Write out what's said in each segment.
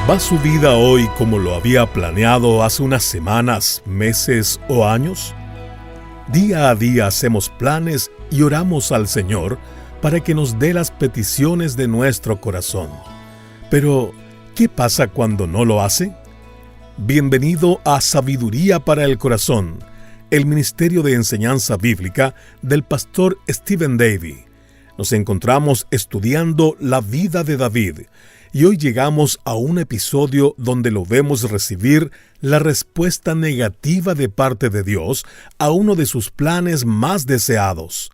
¿Va su vida hoy como lo había planeado hace unas semanas, meses o años? Día a día hacemos planes y oramos al Señor para que nos dé las peticiones de nuestro corazón. Pero, ¿qué pasa cuando no lo hace? Bienvenido a Sabiduría para el Corazón, el Ministerio de Enseñanza Bíblica del pastor Stephen Davey. Nos encontramos estudiando la vida de David y hoy llegamos a un episodio donde lo vemos recibir la respuesta negativa de parte de Dios a uno de sus planes más deseados.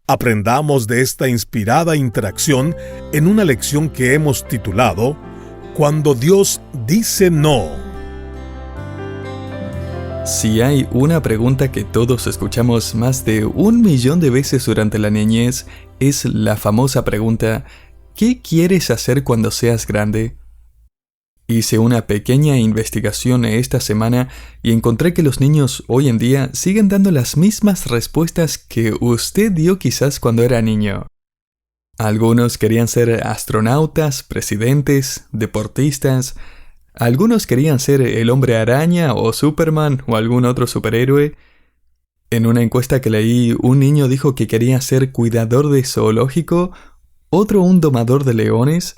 Aprendamos de esta inspirada interacción en una lección que hemos titulado Cuando Dios dice no. Si hay una pregunta que todos escuchamos más de 1.000.000 de veces durante la niñez, es la famosa pregunta, ¿qué quieres hacer cuando seas grande? Hice una pequeña investigación esta semana y encontré que los niños hoy en día siguen dando las mismas respuestas que usted dio quizás cuando era niño. Algunos querían ser astronautas, presidentes, deportistas. Algunos querían ser el Hombre Araña o Superman o algún otro superhéroe. En una encuesta que leí, un niño dijo que quería ser cuidador de zoológico, otro un domador de leones,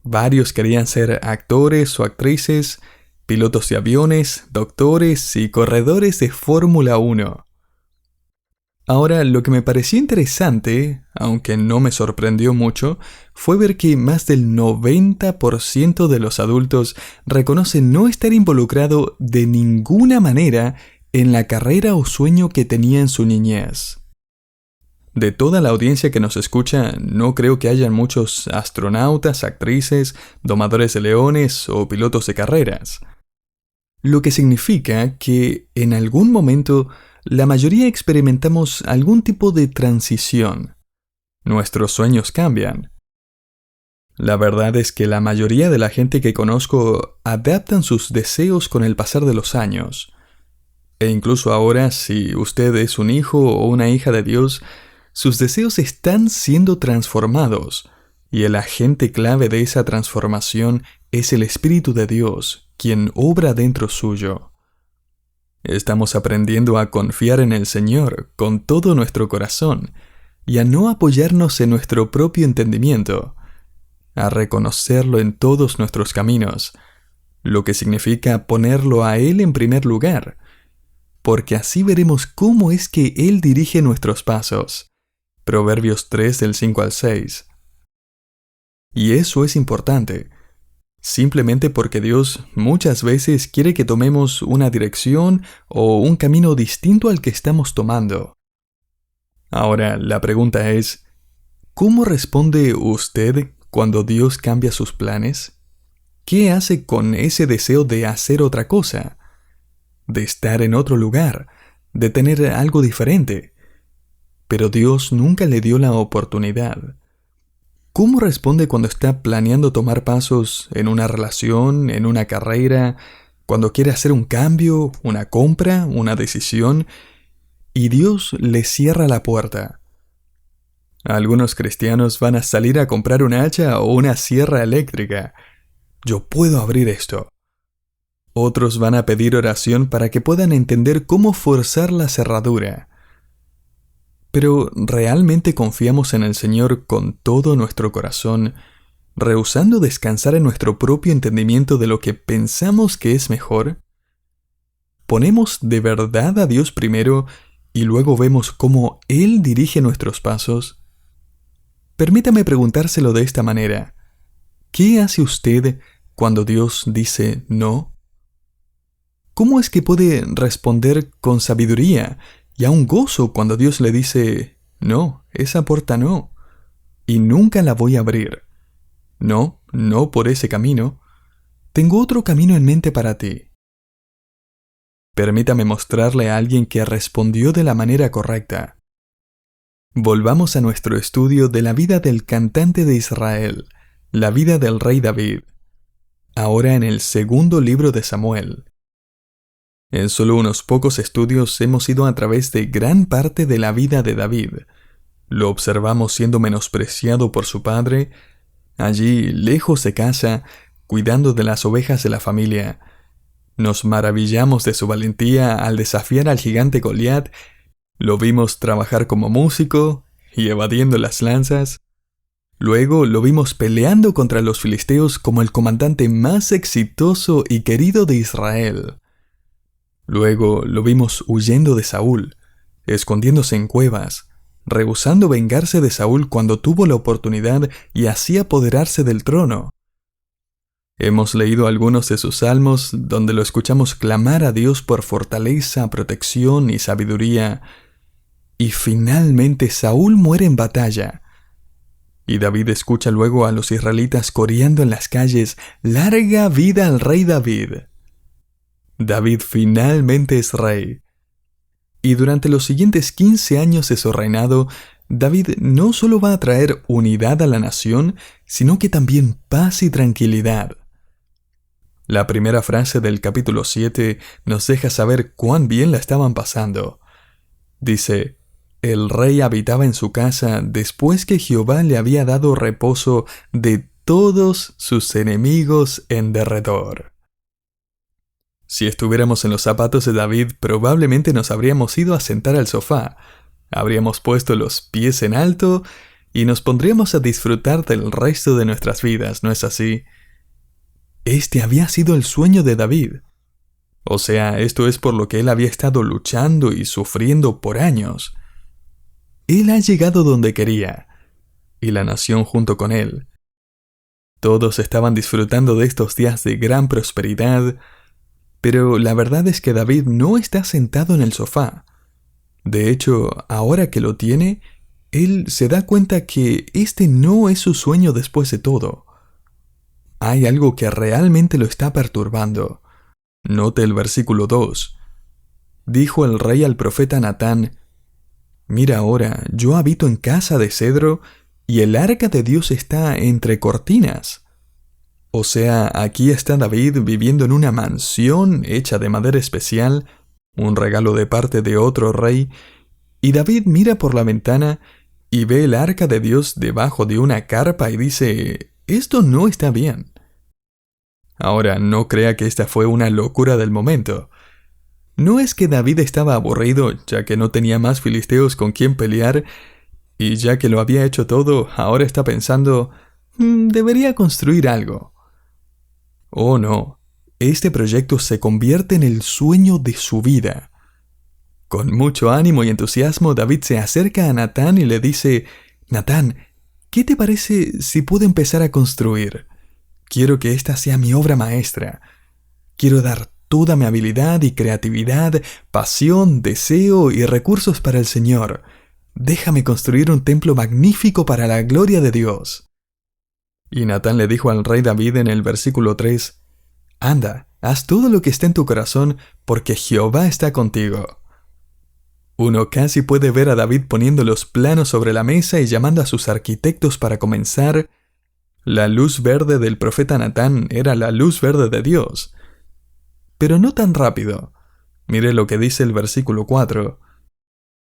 varios querían ser actores o actrices, pilotos de aviones, doctores y corredores de Fórmula 1. Ahora, lo que me pareció interesante, aunque no me sorprendió mucho, fue ver que más del 90% de los adultos reconocen no estar involucrado de ninguna manera en la carrera o sueño que tenía en su niñez. De toda la audiencia que nos escucha, no creo que hayan muchos astronautas, actrices, domadores de leones o pilotos de carreras. Lo que significa que en algún momento la mayoría experimentamos algún tipo de transición. Nuestros sueños cambian. La verdad es que la mayoría de la gente que conozco adaptan sus deseos con el pasar de los años. E incluso ahora, si usted es un hijo o una hija de Dios, sus deseos están siendo transformados, y el agente clave de esa transformación es el Espíritu de Dios, quien obra dentro suyo. Estamos aprendiendo a confiar en el Señor con todo nuestro corazón y a no apoyarnos en nuestro propio entendimiento, a reconocerlo en todos nuestros caminos, lo que significa ponerlo a Él en primer lugar, porque así veremos cómo es que Él dirige nuestros pasos. Proverbios 3 del 5 al 6. Y eso es importante, simplemente porque Dios muchas veces quiere que tomemos una dirección o un camino distinto al que estamos tomando. Ahora, la pregunta es, ¿cómo responde usted cuando Dios cambia sus planes? ¿Qué hace con ese deseo de hacer otra cosa? De estar en otro lugar, de tener algo diferente? Pero Dios nunca le dio la oportunidad. ¿Cómo responde cuando está planeando tomar pasos en una relación, en una carrera, cuando quiere hacer un cambio, una compra, una decisión, y Dios le cierra la puerta? Algunos cristianos van a salir a comprar un hacha o una sierra eléctrica. Yo puedo abrir esto. Otros van a pedir oración para que puedan entender cómo forzar la cerradura. Pero ¿realmente confiamos en el Señor con todo nuestro corazón, rehusando descansar en nuestro propio entendimiento de lo que pensamos que es mejor? ¿Ponemos de verdad a Dios primero y luego vemos cómo Él dirige nuestros pasos? Permítame preguntárselo de esta manera. ¿Qué hace usted cuando Dios dice no? ¿Cómo es que puede responder con sabiduría y aún gozo cuando Dios le dice, no, esa puerta no, y nunca la voy a abrir? No, no por ese camino. Tengo otro camino en mente para ti. Permítame mostrarle a alguien que respondió de la manera correcta. Volvamos a nuestro estudio de la vida del cantante de Israel, la vida del rey David, ahora en el segundo libro de Samuel. En solo unos pocos estudios hemos ido a través de gran parte de la vida de David. Lo observamos siendo menospreciado por su padre. Allí, lejos de casa, cuidando de las ovejas de la familia. Nos maravillamos de su valentía al desafiar al gigante Goliat. Lo vimos trabajar como músico y evadiendo las lanzas. Luego lo vimos peleando contra los filisteos como el comandante más exitoso y querido de Israel. Luego lo vimos huyendo de Saúl, escondiéndose en cuevas, rehusando vengarse de Saúl cuando tuvo la oportunidad y así apoderarse del trono. Hemos leído algunos de sus salmos donde lo escuchamos clamar a Dios por fortaleza, protección y sabiduría. Y finalmente Saúl muere en batalla. Y David escucha luego a los israelitas coreando en las calles: ¡Larga vida al rey David! David finalmente es rey. Y durante los siguientes 15 años de su reinado, David no solo va a traer unidad a la nación, sino que también paz y tranquilidad. La primera frase del capítulo 7 nos deja saber cuán bien la estaban pasando. Dice: el rey habitaba en su casa después que Jehová le había dado reposo de todos sus enemigos en derredor. Si estuviéramos en los zapatos de David, probablemente nos habríamos ido a sentar al sofá, habríamos puesto los pies en alto y nos pondríamos a disfrutar del resto de nuestras vidas, ¿no es así? Este había sido el sueño de David. O sea, esto es por lo que él había estado luchando y sufriendo por años. Él ha llegado donde quería, y la nación junto con él. Todos estaban disfrutando de estos días de gran prosperidad, pero la verdad es que David no está sentado en el sofá. De hecho, ahora que lo tiene, él se da cuenta que este no es su sueño después de todo. Hay algo que realmente lo está perturbando. Note el versículo 2. Dijo el rey al profeta Natán: mira ahora, yo habito en casa de cedro y el arca de Dios está entre cortinas. O sea, aquí está David viviendo en una mansión hecha de madera especial, un regalo de parte de otro rey, y David mira por la ventana y ve el arca de Dios debajo de una carpa y dice: esto no está bien. Ahora, no crea que esta fue una locura del momento. No es que David estaba aburrido, ya que no tenía más filisteos con quien pelear, y ya que lo había hecho todo, ahora está pensando: debería construir algo. Oh no, este proyecto se convierte en el sueño de su vida. Con mucho ánimo y entusiasmo, David se acerca a Natán y le dice: Natán, ¿qué te parece si puedo empezar a construir? Quiero que esta sea mi obra maestra. Quiero dar toda mi habilidad y creatividad, pasión, deseo y recursos para el Señor. Déjame construir un templo magnífico para la gloria de Dios. Y Natán le dijo al rey David en el versículo 3: anda, haz todo lo que esté en tu corazón, porque Jehová está contigo. Uno casi puede ver a David poniendo los planos sobre la mesa y llamando a sus arquitectos para comenzar. La luz verde del profeta Natán era la luz verde de Dios. Pero no tan rápido. Mire lo que dice el versículo 4.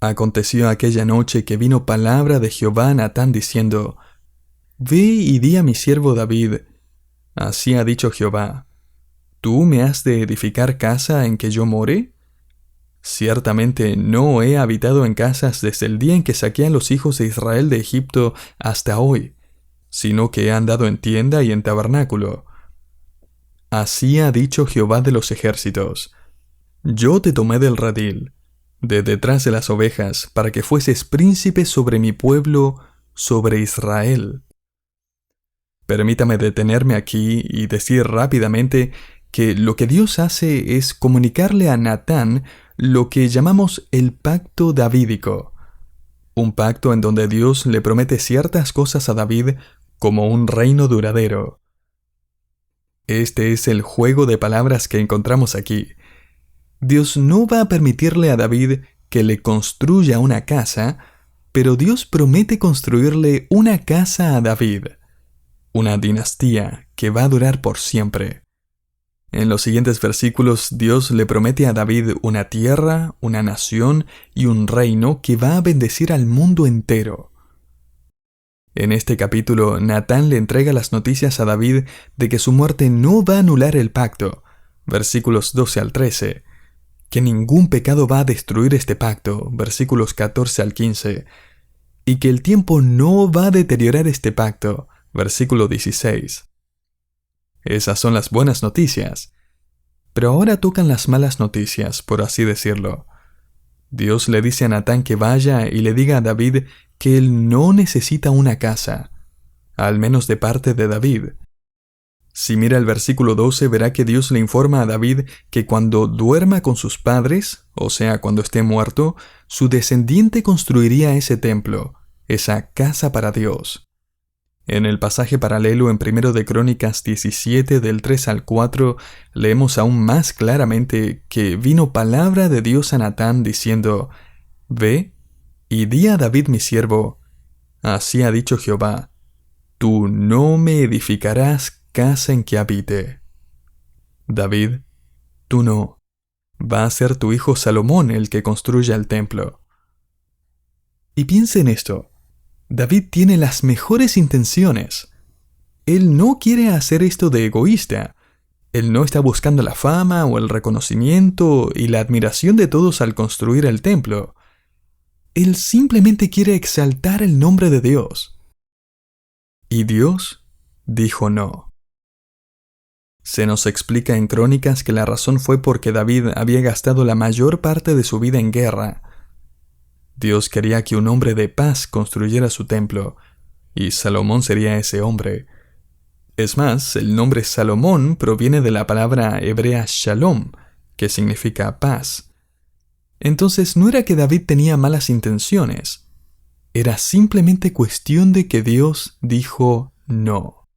Aconteció aquella noche que vino palabra de Jehová a Natán diciendo: ve y di a mi siervo David: así ha dicho Jehová, ¿tú me has de edificar casa en que yo more? Ciertamente no he habitado en casas desde el día en que saqué a los hijos de Israel de Egipto hasta hoy, sino que he andado en tienda y en tabernáculo. Así ha dicho Jehová de los ejércitos: yo te tomé del redil, de detrás de las ovejas, para que fueses príncipe sobre mi pueblo, sobre Israel. Permítame detenerme aquí y decir rápidamente que lo que Dios hace es comunicarle a Natán lo que llamamos el pacto davídico. Un pacto en donde Dios le promete ciertas cosas a David como un reino duradero. Este es el juego de palabras que encontramos aquí. Dios no va a permitirle a David que le construya una casa, pero Dios promete construirle una casa a David. Una dinastía que va a durar por siempre. En los siguientes versículos, Dios le promete a David una tierra, una nación y un reino que va a bendecir al mundo entero. En este capítulo, Natán le entrega las noticias a David de que su muerte no va a anular el pacto, versículos 12 al 13, que ningún pecado va a destruir este pacto, versículos 14 al 15, y que el tiempo no va a deteriorar este pacto, versículo 16. Esas son las buenas noticias. Pero ahora tocan las malas noticias, por así decirlo. Dios le dice a Natán que vaya y le diga a David que él no necesita una casa, al menos de parte de David. Si mira el versículo 12, verá que Dios le informa a David que cuando duerma con sus padres, o sea, cuando esté muerto, su descendiente construiría ese templo, esa casa para Dios. En el pasaje paralelo en 1 de Crónicas 17 del 3 al 4, leemos aún más claramente que vino palabra de Dios a Natán diciendo: «Ve y di a David mi siervo, así ha dicho Jehová, tú no me edificarás casa en que habite». David, tú no, va a ser tu hijo Salomón el que construya el templo. Y piensa en esto. David tiene las mejores intenciones. Él no quiere hacer esto de egoísta. Él no está buscando la fama o el reconocimiento y la admiración de todos al construir el templo. Él simplemente quiere exaltar el nombre de Dios. Y Dios dijo no. Se nos explica en Crónicas que la razón fue porque David había gastado la mayor parte de su vida en guerra. Dios quería que un hombre de paz construyera su templo, y Salomón sería ese hombre. Es más, el nombre Salomón proviene de la palabra hebrea shalom, que significa paz. Entonces no era que David tenía malas intenciones, era simplemente cuestión de que Dios dijo no.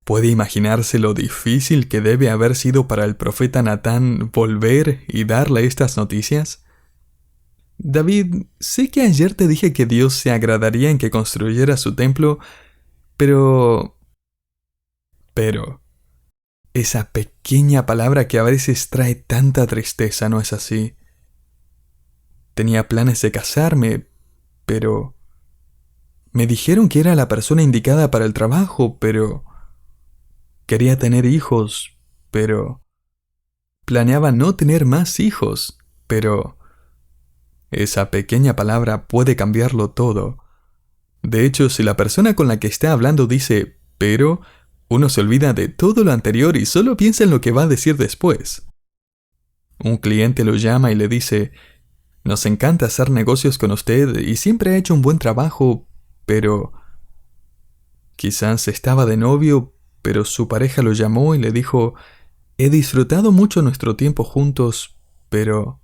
¿Puede imaginarse lo difícil que debe haber sido para el profeta Natán volver y darle estas noticias? David, sé que ayer te dije que Dios se agradaría en que construyera su templo, pero... Esa pequeña palabra que a veces trae tanta tristeza, ¿no es así? Tenía planes de casarme, pero... Me dijeron que era la persona indicada para el trabajo, pero... Quería tener hijos, pero... Planeaba no tener más hijos, pero... Esa pequeña palabra puede cambiarlo todo. De hecho, si la persona con la que está hablando dice «pero», uno se olvida de todo lo anterior y solo piensa en lo que va a decir después. Un cliente lo llama y le dice «Nos encanta hacer negocios con usted y siempre ha hecho un buen trabajo, pero...». Quizás estaba de novio, pero su pareja lo llamó y le dijo «He disfrutado mucho nuestro tiempo juntos, pero...».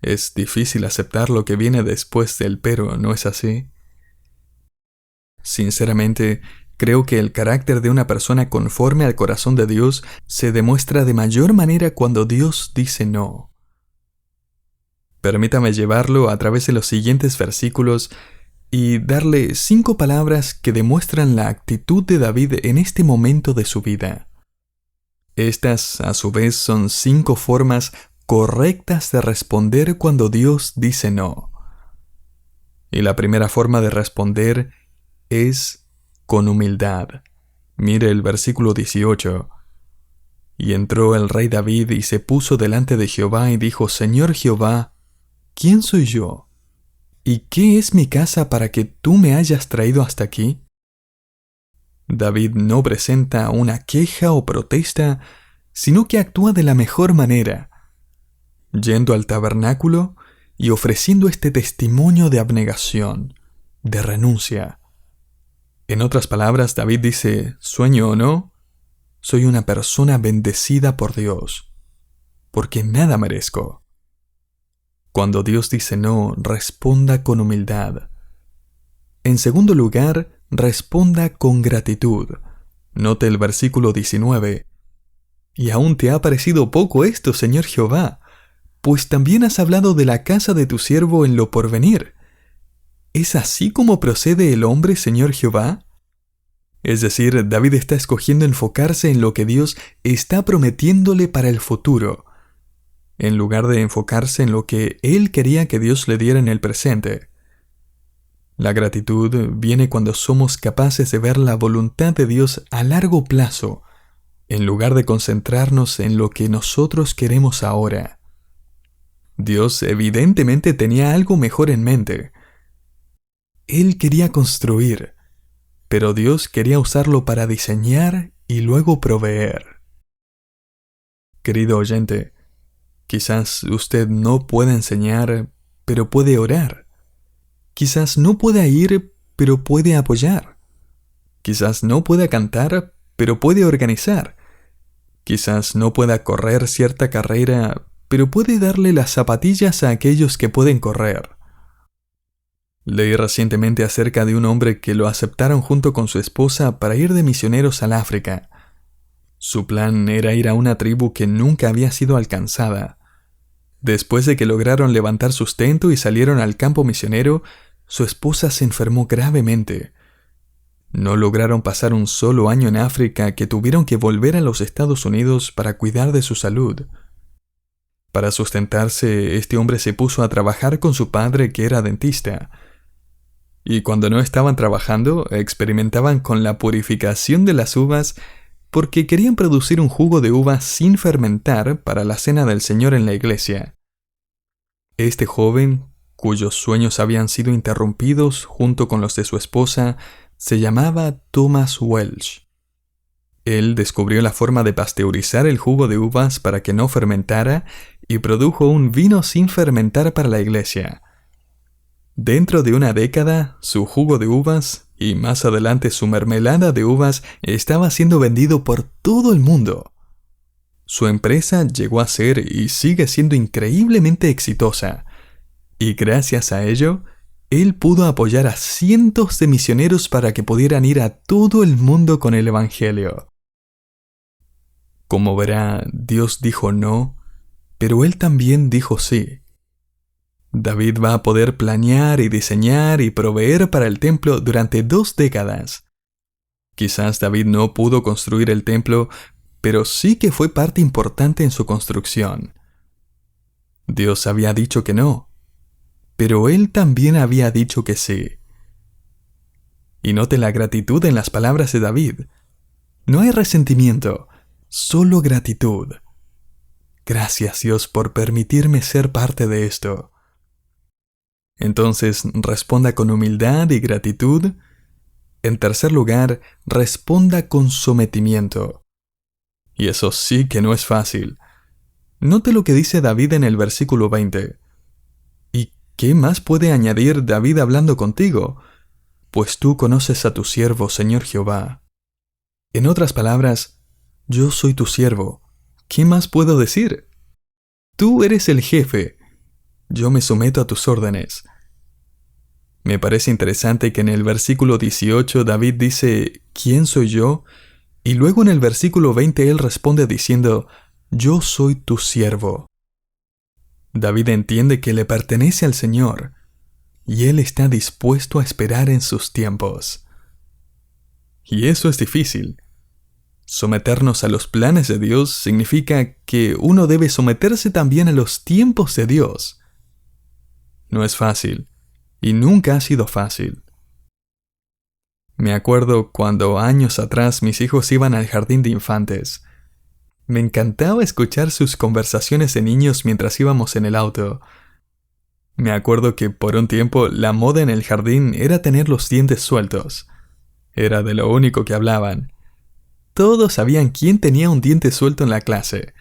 Es difícil aceptar lo que viene después del pero, ¿no es así? Sinceramente, creo que el carácter de una persona conforme al corazón de Dios se demuestra de mayor manera cuando Dios dice no. Permítame llevarlo a través de los siguientes versículos y darle 5 palabras que demuestran la actitud de David en este momento de su vida. Estas, a su vez, son 5 formas correctas de responder cuando Dios dice no. Y la primera forma de responder es con humildad. Mire el versículo 18. Y entró el rey David y se puso delante de Jehová y dijo: Señor Jehová, ¿quién soy yo? ¿Y qué es mi casa para que tú me hayas traído hasta aquí? David no presenta una queja o protesta, sino que actúa de la mejor manera, yendo al tabernáculo y ofreciendo este testimonio de abnegación, de renuncia. En otras palabras, David dice: sueño o no, soy una persona bendecida por Dios, porque nada merezco. Cuando Dios dice no, responda con humildad. En segundo lugar, responda con gratitud. Note el versículo 19. Y aún te ha parecido poco esto, Señor Jehová, pues también has hablado de la casa de tu siervo en lo porvenir. ¿Es así como procede el hombre, Señor Jehová? Es decir, David está escogiendo enfocarse en lo que Dios está prometiéndole para el futuro, en lugar de enfocarse en lo que él quería que Dios le diera en el presente. La gratitud viene cuando somos capaces de ver la voluntad de Dios a largo plazo, en lugar de concentrarnos en lo que nosotros queremos ahora. Dios evidentemente tenía algo mejor en mente. Él quería construir, pero Dios quería usarlo para diseñar y luego proveer. Querido oyente, quizás usted no pueda enseñar, pero puede orar. Quizás no pueda ir, pero puede apoyar. Quizás no pueda cantar, pero puede organizar. Quizás no pueda correr cierta carrera, pero puede darle las zapatillas a aquellos que pueden correr. Leí recientemente acerca de un hombre que lo aceptaron junto con su esposa para ir de misioneros al África. Su plan era ir a una tribu que nunca había sido alcanzada. Después de que lograron levantar sustento y salieron al campo misionero, su esposa se enfermó gravemente. No lograron pasar un solo año en África que tuvieron que volver a los Estados Unidos para cuidar de su salud. Para sustentarse, este hombre se puso a trabajar con su padre, que era dentista. Y cuando no estaban trabajando, experimentaban con la purificación de las uvas porque querían producir un jugo de uva sin fermentar para la cena del Señor en la iglesia. Este joven, cuyos sueños habían sido interrumpidos junto con los de su esposa, se llamaba Thomas Welsh. Él descubrió la forma de pasteurizar el jugo de uvas para que no fermentara y produjo un vino sin fermentar para la iglesia. Dentro de una década, su jugo de uvas y más adelante su mermelada de uvas estaba siendo vendido por todo el mundo. Su empresa llegó a ser y sigue siendo increíblemente exitosa, y gracias a ello, él pudo apoyar a cientos de misioneros para que pudieran ir a todo el mundo con el Evangelio. Como verá, Dios dijo no, pero él también dijo sí. David va a poder planear y diseñar y proveer para el templo durante 2 décadas. Quizás David no pudo construir el templo, pero sí que fue parte importante en su construcción. Dios había dicho que no, pero él también había dicho que sí. Y note la gratitud en las palabras de David. No hay resentimiento, solo gratitud. Gracias, Dios, por permitirme ser parte de esto. Entonces, responda con humildad y gratitud. En tercer lugar, responda con sometimiento. Y eso sí que no es fácil. Note lo que dice David en el versículo 20. ¿Y qué más puede añadir David hablando contigo? Pues tú conoces a tu siervo, Señor Jehová. En otras palabras, yo soy tu siervo. ¿Qué más puedo decir? Tú eres el jefe. Yo me someto a tus órdenes. Me parece interesante que en el versículo 18 David dice, ¿quién soy yo? Y luego en el versículo 20 él responde diciendo, yo soy tu siervo. David entiende que le pertenece al Señor, y él está dispuesto a esperar en sus tiempos. Y eso es difícil. Someternos a los planes de Dios significa que uno debe someterse también a los tiempos de Dios. No es fácil, y nunca ha sido fácil. Me acuerdo cuando años atrás mis hijos iban al jardín de infantes. Me encantaba escuchar sus conversaciones de niños mientras íbamos en el auto. Me acuerdo que por un tiempo la moda en el jardín era tener los dientes sueltos. Era de lo único que hablaban. Todos sabían quién tenía un diente suelto en la clase.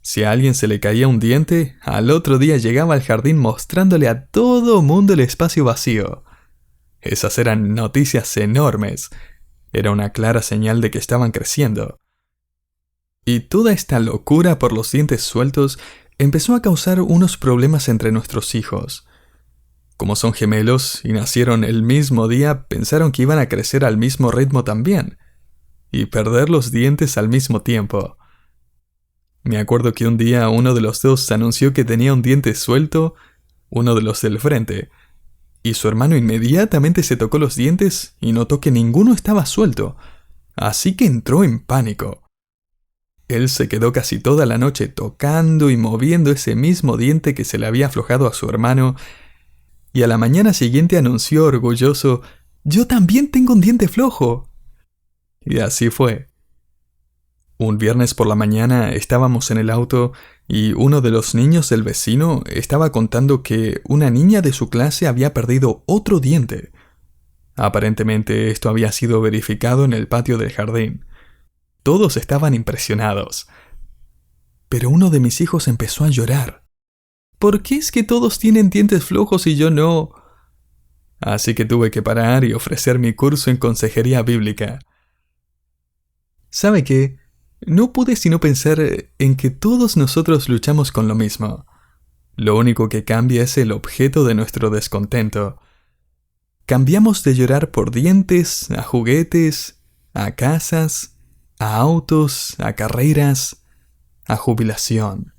Si a alguien se le caía un diente, al otro día llegaba al jardín mostrándole a todo mundo el espacio vacío. Esas eran noticias enormes. Era una clara señal de que estaban creciendo. Y toda esta locura por los dientes sueltos empezó a causar unos problemas entre nuestros hijos. Como son gemelos y nacieron el mismo día, pensaron que iban a crecer al mismo ritmo también, y perder los dientes al mismo tiempo. Me acuerdo que un día uno de los dos anunció que tenía un diente suelto, uno de los del frente, y su hermano inmediatamente se tocó los dientes y notó que ninguno estaba suelto, así que entró en pánico. Él se quedó casi toda la noche tocando y moviendo ese mismo diente que se le había aflojado a su hermano, y a la mañana siguiente anunció orgulloso: «Yo también tengo un diente flojo». Y así fue. Un viernes por la mañana estábamos en el auto y uno de los niños del vecino estaba contando que una niña de su clase había perdido otro diente. Aparentemente esto había sido verificado en el patio del jardín. Todos estaban impresionados. Pero uno de mis hijos empezó a llorar. ¿Por qué es que todos tienen dientes flojos y yo no? Así que tuve que parar y ofrecer mi curso en consejería bíblica. ¿Sabe qué? No pude sino pensar en que todos nosotros luchamos con lo mismo. Lo único que cambia es el objeto de nuestro descontento. Cambiamos de llorar por dientes, a juguetes, a casas, a autos, a carreras, a jubilación.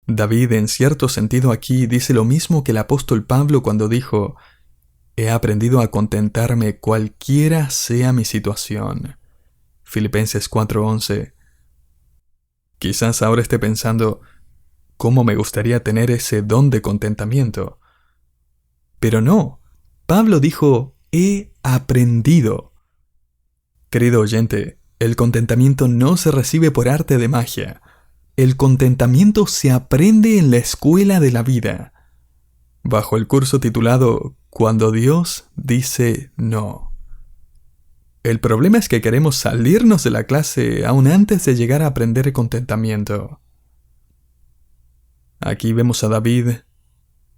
David, en cierto sentido aquí, dice lo mismo que el apóstol Pablo cuando dijo: «He aprendido a contentarme cualquiera sea mi situación». Filipenses 4:11. Quizás ahora esté pensando: ¿cómo me gustaría tener ese don de contentamiento? Pero no, Pablo dijo: «he aprendido». Querido oyente, el contentamiento no se recibe por arte de magia. El contentamiento se aprende en la escuela de la vida, bajo el curso titulado «Cuando Dios dice no». El problema es que queremos salirnos de la clase aún antes de llegar a aprender contentamiento. Aquí vemos a David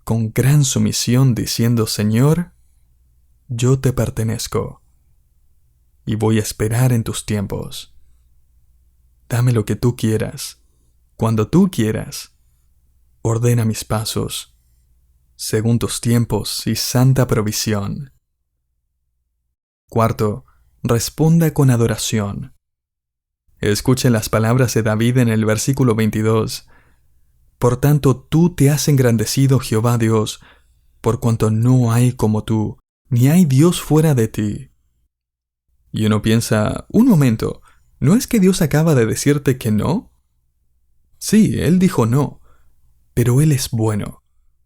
con gran sumisión diciendo: «Señor, yo te pertenezco y voy a esperar en tus tiempos. Dame lo que tú quieras, cuando tú quieras. Ordena mis pasos, según tus tiempos y santa provisión». Cuarto, responda con adoración. Escuchen las palabras de David en el versículo 22. «Por tanto, tú te has engrandecido, Jehová Dios, por cuanto no hay como tú, ni hay Dios fuera de ti». Y uno piensa: un momento, ¿no es que Dios acaba de decirte que no? Sí, Él dijo no, pero Él es bueno,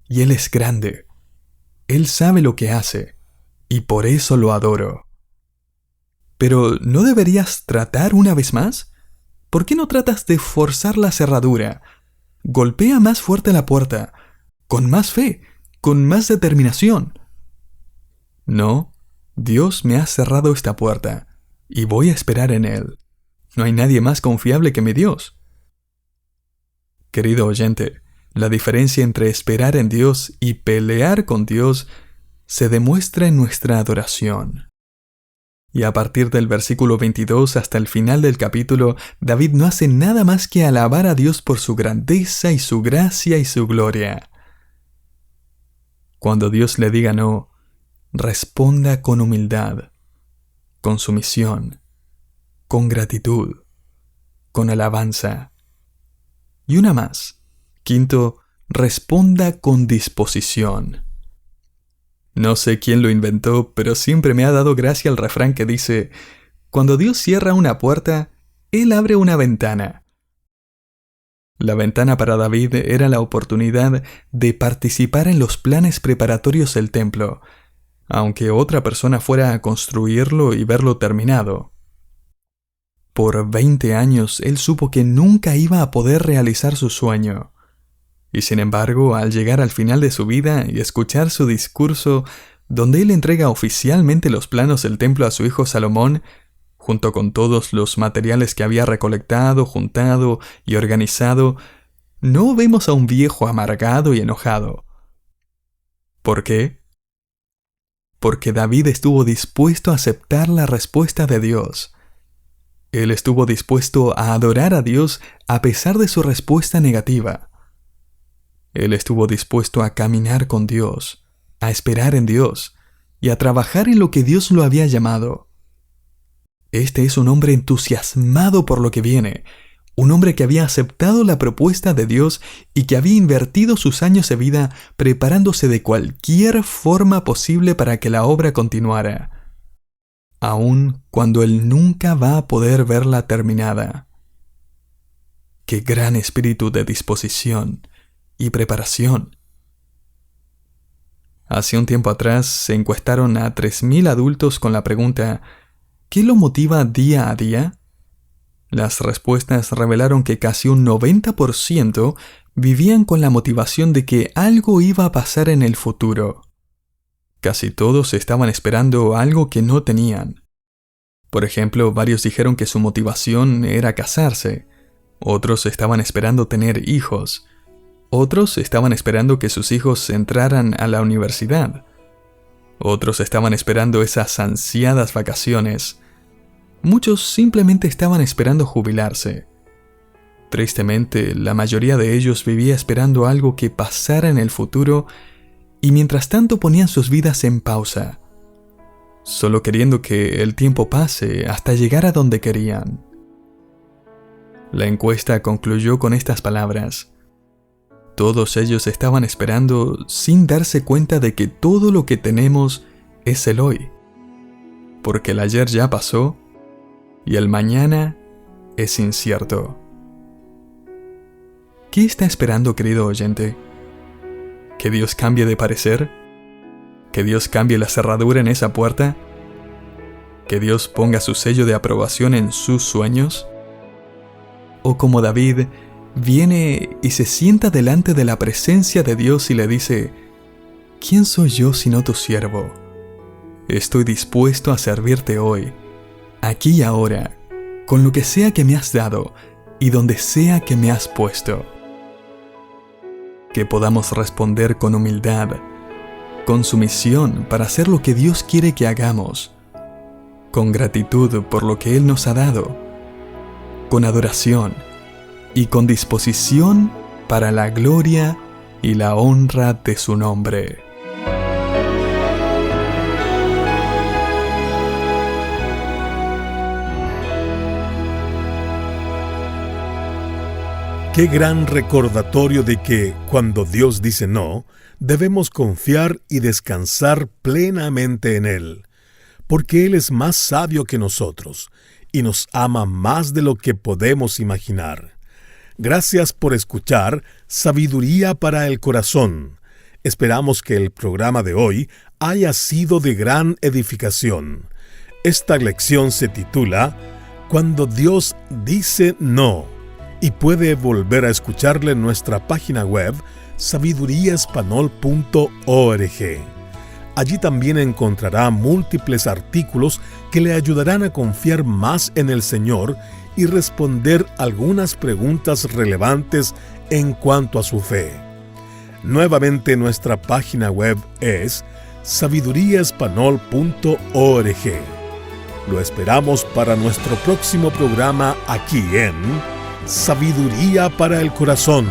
y Él es grande. Él sabe lo que hace, y por eso lo adoro. Pero, ¿no deberías tratar una vez más? ¿Por qué no tratas de forzar la cerradura? Golpea más fuerte la puerta, con más fe, con más determinación. No, Dios me ha cerrado esta puerta, y voy a esperar en Él. No hay nadie más confiable que mi Dios. Querido oyente, la diferencia entre esperar en Dios y pelear con Dios se demuestra en nuestra adoración. Y a partir del versículo 22 hasta el final del capítulo, David no hace nada más que alabar a Dios por su grandeza y su gracia y su gloria. Cuando Dios le diga no, responda con humildad, con sumisión, con gratitud, con alabanza. Y una más. Quinto, responda con disposición. No sé quién lo inventó, pero siempre me ha dado gracia el refrán que dice: «Cuando Dios cierra una puerta, Él abre una ventana». La ventana para David era la oportunidad de participar en los planes preparatorios del templo, aunque otra persona fuera a construirlo y verlo terminado. Por 20 años él supo que nunca iba a poder realizar su sueño. Y sin embargo, al llegar al final de su vida y escuchar su discurso, donde él entrega oficialmente los planos del templo a su hijo Salomón, junto con todos los materiales que había recolectado, juntado y organizado, no vemos a un viejo amargado y enojado. ¿Por qué? Porque David estuvo dispuesto a aceptar la respuesta de Dios. Él estuvo dispuesto a adorar a Dios a pesar de su respuesta negativa. Él estuvo dispuesto a caminar con Dios, a esperar en Dios y a trabajar en lo que Dios lo había llamado. Este es un hombre entusiasmado por lo que viene, un hombre que había aceptado la propuesta de Dios y que había invertido sus años de vida preparándose de cualquier forma posible para que la obra continuara, aun cuando él nunca va a poder verla terminada. ¡Qué gran espíritu de disposición y preparación! Hace un tiempo atrás se encuestaron a 3.000 adultos con la pregunta ¿qué lo motiva día a día? Las respuestas revelaron que casi un 90% vivían con la motivación de que algo iba a pasar en el futuro. Casi todos estaban esperando algo que no tenían. Por ejemplo, varios dijeron que su motivación era casarse. Otros estaban esperando tener hijos. Otros estaban esperando que sus hijos entraran a la universidad. Otros estaban esperando esas ansiadas vacaciones. Muchos simplemente estaban esperando jubilarse. Tristemente, la mayoría de ellos vivía esperando algo que pasara en el futuro y mientras tanto ponían sus vidas en pausa, solo queriendo que el tiempo pase hasta llegar a donde querían. La encuesta concluyó con estas palabras. Todos ellos estaban esperando sin darse cuenta de que todo lo que tenemos es el hoy, porque el ayer ya pasó y el mañana es incierto. ¿Qué está esperando, querido oyente? ¿Que Dios cambie de parecer? ¿Que Dios cambie la cerradura en esa puerta? ¿Que Dios ponga su sello de aprobación en sus sueños? ¿O como David, viene y se sienta delante de la presencia de Dios y le dice, ¿quién soy yo sino tu siervo? Estoy dispuesto a servirte hoy, aquí y ahora, con lo que sea que me has dado y donde sea que me has puesto. Que podamos responder con humildad, con sumisión para hacer lo que Dios quiere que hagamos, con gratitud por lo que Él nos ha dado, con adoración y con disposición para la gloria y la honra de su nombre. Qué gran recordatorio de que, cuando Dios dice no, debemos confiar y descansar plenamente en Él, porque Él es más sabio que nosotros y nos ama más de lo que podemos imaginar. Gracias por escuchar Sabiduría para el Corazón. Esperamos que el programa de hoy haya sido de gran edificación. Esta lección se titula Cuando Dios dice no, y puede volver a escucharla en nuestra página web sabiduriaespanol.org. Allí también encontrará múltiples artículos que le ayudarán a confiar más en el Señor y responder algunas preguntas relevantes en cuanto a su fe. Nuevamente nuestra página web es sabiduriaespanol.org. Lo esperamos para nuestro próximo programa aquí en Sabiduría para el Corazón.